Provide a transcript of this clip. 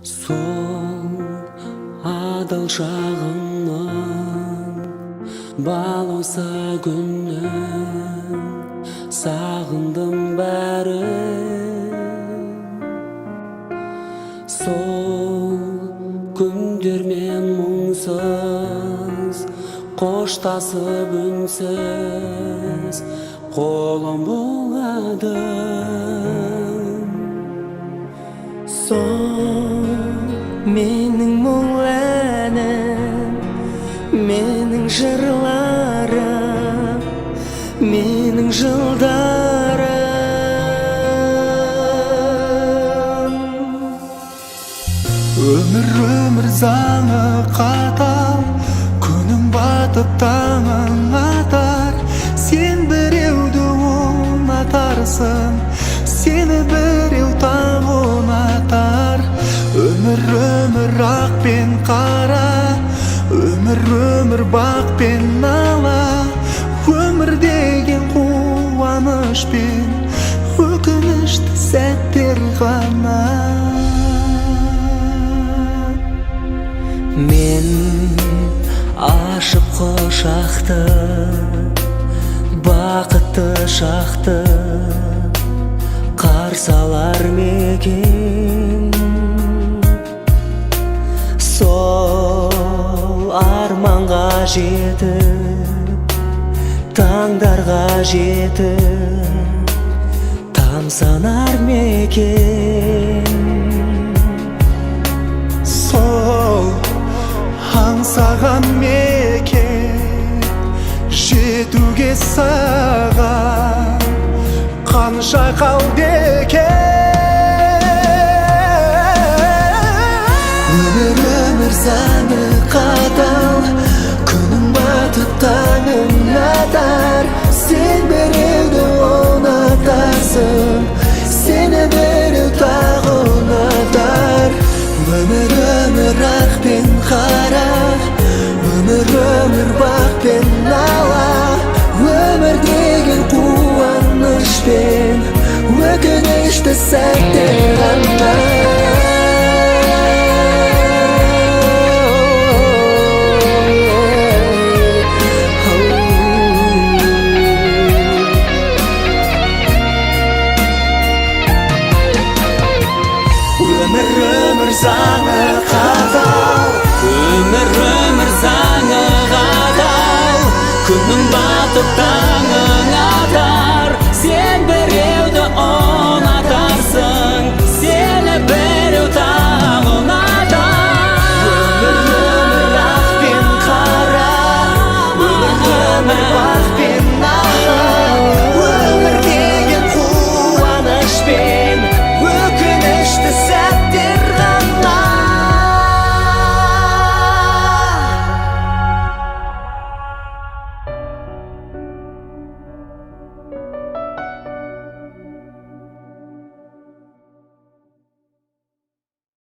Сол адал шағымның бал ойса күннің сағындым бәрін. Сол күндермен мұңсыз қоштасып үнсіз қолым бұлғадым. Сол менің мұң әнім, менің жырларым, менің жылдарым. Өмір заңы қатал, күнің батып таңың атар. Сен біреуді ұнатарсың, сені біреу таң ұнатар. Өмір ақ пен қара, өмір бақ пен нала. Өмір деген қуаныш пен өкінішті сәттер ғана. Мен ашып құшақты, бақытты шақты қарсы алар мекен. Сол арманға жетіп, таңдарға жетіп тамсанар мекен. Сол аңсаған мекен жетуге саған қанша қалды екен. Өмір заңы қатал, күнің батып таңың атар. Сен біреуді ұнатарсың, сені біреу тағы ұнатар. Өмір ақ пен қара, өмір бақ пен нала. Өмір деген қуаныш пен өкінішті сәттер ғана. Өмір заңы қатал, өмір заңы қатал. Күнің батып таңың атар.